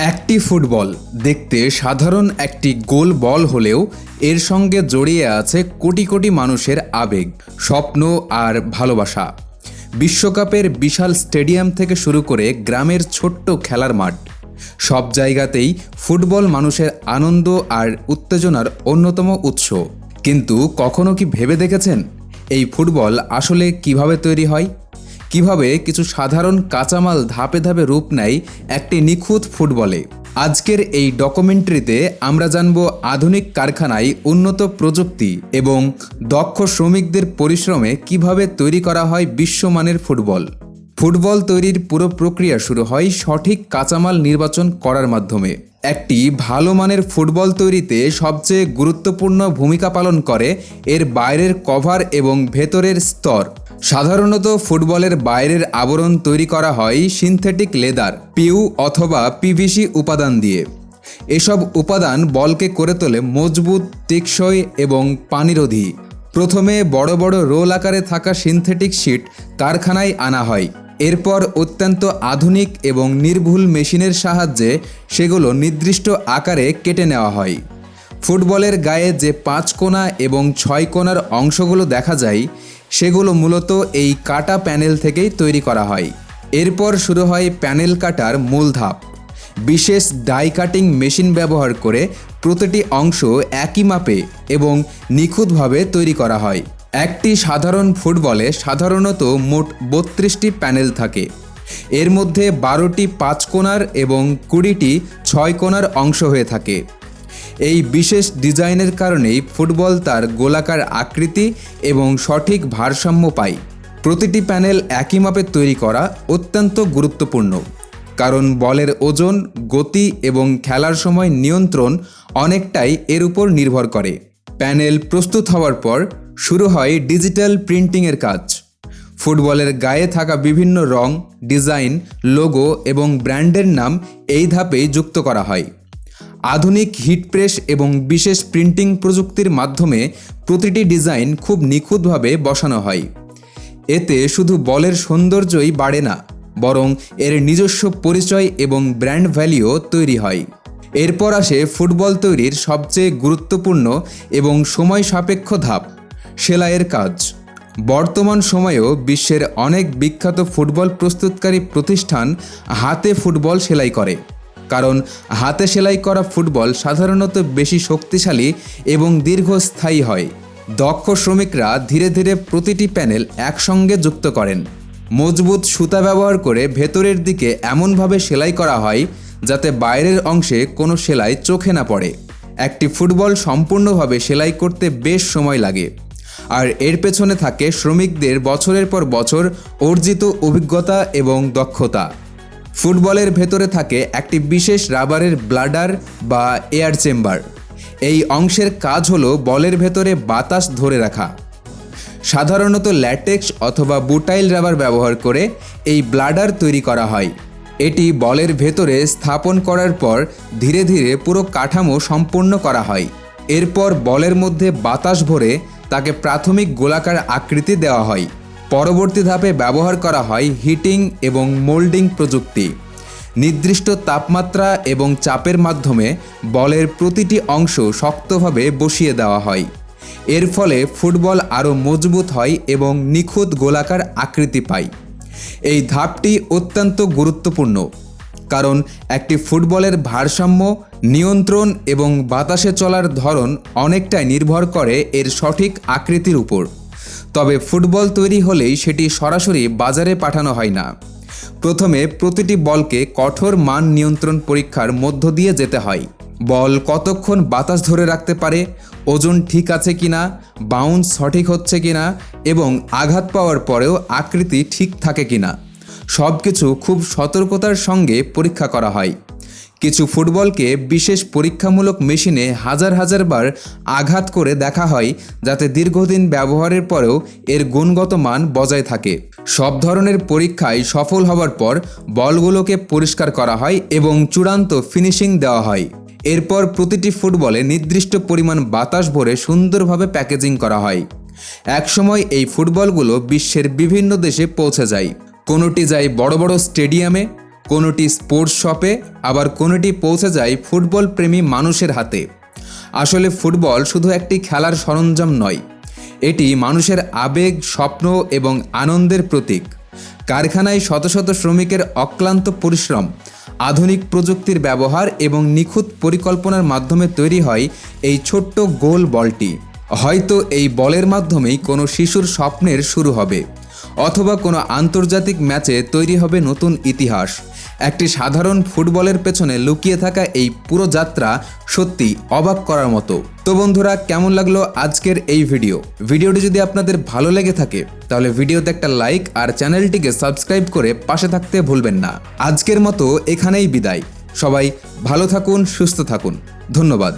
একটি ফুটবল দেখতে সাধারণ একটি গোল বল হলেও এর সঙ্গে জড়িয়ে আছে কোটি কোটি মানুষের আবেগ, স্বপ্ন আর ভালোবাসা। বিশ্বকাপের বিশাল স্টেডিয়াম থেকে শুরু করে গ্রামের ছোট্ট খেলার মাঠ, সব জায়গাতেই ফুটবল মানুষের আনন্দ আর উত্তেজনার অন্যতম উৎস। কিন্তু কখনো কি ভেবে দেখেছেন এই ফুটবল আসলে কিভাবে তৈরি হয়? কিভাবে কিছু সাধারণ কাঁচামাল ধাপে ধাপে রূপ নেয় একটি নিখুঁত ফুটবলে? আজকের এই ডকুমেন্টারিতে আমরা জানব আধুনিক কারখানায় উন্নত প্রযুক্তি এবং দক্ষ শ্রমিকদের পরিশ্রমে কিভাবে তৈরি করা হয় বিশ্বমানের ফুটবল। ফুটবল তৈরির পুরো প্রক্রিয়া শুরু হয় সঠিক কাঁচামাল নির্বাচন করার মাধ্যমে। একটি ভালো মানের ফুটবল তৈরিতে সবচেয়ে গুরুত্বপূর্ণ ভূমিকা পালন করে এর বাইরের কভার এবং ভেতরের স্তর। সাধারণত ফুটবলের বাইরের আবরণ তৈরি করা হয় সিনথেটিক লেদার, পিউ অথবা পিভিসি উপাদান দিয়ে। এসব উপাদান বলকে করে তোলে মজবুত, টেকসই এবং পানিরোধী। প্রথমে বড় বড় রোল আকারে থাকা সিনথেটিক শীট কারখানায় আনা হয়। এরপর অত্যন্ত আধুনিক এবং নির্ভুল মেশিনের সাহায্যে সেগুলো নির্দিষ্ট আকারে কেটে নেওয়া হয়। ফুটবলের গায়ে যে 5 কোণা এবং 6 কোণার অংশগুলো দেখা যায়, সেগুলো মূলত এই কাটা প্যানেল থেকেই তৈরি করা হয়। এরপর শুরু হয় প্যানেল কাটার মূল ধাপ। বিশেষ ডাই কাটিং মেশিন ব্যবহার করে প্রতিটি অংশ একই মাপে এবং নিখুঁতভাবে তৈরি করা হয়। একটি সাধারণ ফুটবলে সাধারণত মোট 32টি প্যানেল থাকে। এর মধ্যে 12টি 5 কোণার এবং 20টি 6 কোণার অংশ হয়ে থাকে। এই বিশেষ ডিজাইনের কারণেই ফুটবল তার গোলাকার আকৃতি এবং সঠিক ভারসাম্য পায়। প্রতিটি প্যানেল একই মাপে তৈরি করা অত্যন্ত গুরুত্বপূর্ণ, কারণ বলের ওজন, গতি এবং খেলার সময় নিয়ন্ত্রণ অনেকটাই এর উপর নির্ভর করে। প্যানেল প্রস্তুত হওয়ার পর শুরু হয় ডিজিটাল প্রিন্টিংয়ের কাজ। ফুটবলের গায়ে থাকা বিভিন্ন রং, ডিজাইন, লোগো এবং ব্র্যান্ডের নাম এই ধাপেই যুক্ত করা হয়। আধুনিক হিট প্রেস এবং বিশেষ প্রিন্টিং প্রযুক্তির মাধ্যমে প্রতিটি ডিজাইন খুব নিখুঁতভাবে বসানো হয়। এতে শুধু বলের সৌন্দর্যই বাড়ে না, বরং এর নিজস্ব পরিচয় এবং ব্র্যান্ড ভ্যালিও তৈরি হয়। এরপর আসে ফুটবল তৈরির সবচেয়ে গুরুত্বপূর্ণ এবং সময় সাপেক্ষ ধাপ, সেলাইয়ের কাজ। বর্তমান সময়েও বিশ্বের অনেক বিখ্যাত ফুটবল প্রস্তুতকারী প্রতিষ্ঠান হাতে ফুটবল সেলাই করে, কারণ হাতে সেলাই করা ফুটবল সাধারণত বেশি শক্তিশালী এবং দীর্ঘস্থায়ী হয়। দক্ষ শ্রমিকরা ধীরে ধীরে প্রতিটি প্যানেল একসঙ্গে যুক্ত করেন। মজবুত সুতা ব্যবহার করে ভেতরের দিকে এমনভাবে সেলাই করা হয় যাতে বাইরের অংশে কোনো সেলাই চোখে না পড়ে। একটি ফুটবল সম্পূর্ণভাবে সেলাই করতে বেশ সময় লাগে, আর এর পেছনে থাকে শ্রমিকদের বছরের পর বছর অর্জিত অভিজ্ঞতা এবং দক্ষতা। ফুটবলের ভেতরে থাকে একটি বিশেষ রাবারের ব্লাডার বা এয়ার চেম্বার। এই অংশের কাজ হলো বলের ভেতরে বাতাস ধরে রাখা। সাধারণত ল্যাটেক্স অথবা বুটাইল রাবার ব্যবহার করে এই ব্লাডার তৈরি করা হয়। এটি বলের ভেতরে স্থাপন করার পর ধীরে ধীরে পুরো কাঠামো সম্পূর্ণ করা হয়। এরপর বলের মধ্যে বাতাস ভরে তাকে প্রাথমিক গোলাকার আকৃতি দেওয়া হয়। পরবর্তী ধাপে ব্যবহার করা হয় হিটিং এবং মোল্ডিং প্রযুক্তি। নির্দিষ্ট তাপমাত্রা এবং চাপের মাধ্যমে বলের প্রতিটি অংশ শক্তভাবে বসিয়ে দেওয়া হয়। এর ফলে ফুটবল আরও মজবুত হয় এবং নিখুঁত গোলাকার আকৃতি পায়। এই ধাপটি অত্যন্ত গুরুত্বপূর্ণ, কারণ একটি ফুটবলের ভারসাম্য, নিয়ন্ত্রণ এবং বাতাসে চলার ধরন অনেকটাই নির্ভর করে এর সঠিক আকৃতির উপর। তবে ফুটবল তৈরি হলেই সেটি সরাসরি বাজারে পাঠানো হয় না। প্রথমে প্রতিটি বলকে কঠোর মান নিয়ন্ত্রণ পরীক্ষার মধ্য দিয়ে যেতে হয়। বল কতক্ষণ বাতাস ধরে রাখতে পারে, ওজন ঠিক আছে কিনা, বাউন্স সঠিক হচ্ছে কিনা এবং আঘাত পাওয়ার পরেও আকৃতি ঠিক থাকে কিনা, সব কিছু খুব সতর্কতার সঙ্গে পরীক্ষা করা হয়। কিছু ফুটবলকে বিশেষ পরীক্ষামূলক মেশিনে হাজার হাজার বার আঘাত করে দেখা হয়, যাতে দীর্ঘদিন ব্যবহারের পরেও এর গুণগত মান বজায় থাকে। সব ধরনের পরীক্ষায় সফল হওয়ার পর বলগুলোকে পরিষ্কার করা হয় এবং চূড়ান্ত ফিনিশিং দেওয়া হয়। এরপর প্রতিটি ফুটবলে নির্দিষ্ট পরিমাণ বাতাস ভরে সুন্দরভাবে প্যাকেজিং করা হয়। একসময় এই ফুটবলগুলো বিশ্বের বিভিন্ন দেশে পৌঁছে যায়। কোনোটি যায় বড় বড় স্টেডিয়ামে, কোনোটি স্পোর্টস শপে, আবার কোনোটি পৌঁছে যায় ফুটবল প্রেমী মানুষের হাতে। আসলে ফুটবল শুধু একটি খেলার সরঞ্জাম নয়, এটি মানুষের আবেগ, স্বপ্ন এবং আনন্দের প্রতীক। কারখানায় শত শত শ্রমিকের অক্লান্ত পরিশ্রম, আধুনিক প্রযুক্তির ব্যবহার এবং নিখুঁত পরিকল্পনার মাধ্যমে তৈরি হয় এই ছোট্ট গোল বলটি। হয়তো এই বলের মাধ্যমেই কোনো শিশুর স্বপ্নের শুরু হবে, অথবা কোনো আন্তর্জাতিক ম্যাচে তৈরি হবে নতুন ইতিহাস। একটি সাধারণ ফুটবলের পেছনে লুকিয়ে থাকা এই পুরো যাত্রা সত্যি অবাক করার মতো। তো বন্ধুরা, কেমন লাগলো আজকের এই ভিডিওটি যদি আপনাদের ভালো লেগে থাকে তাহলে ভিডিওতে একটা লাইক আর চ্যানেলটিকে সাবস্ক্রাইব করে পাশে থাকতে ভুলবেন না। আজকের মতো এখানেই বিদায়। সবাই ভালো থাকুন, সুস্থ থাকুন। ধন্যবাদ।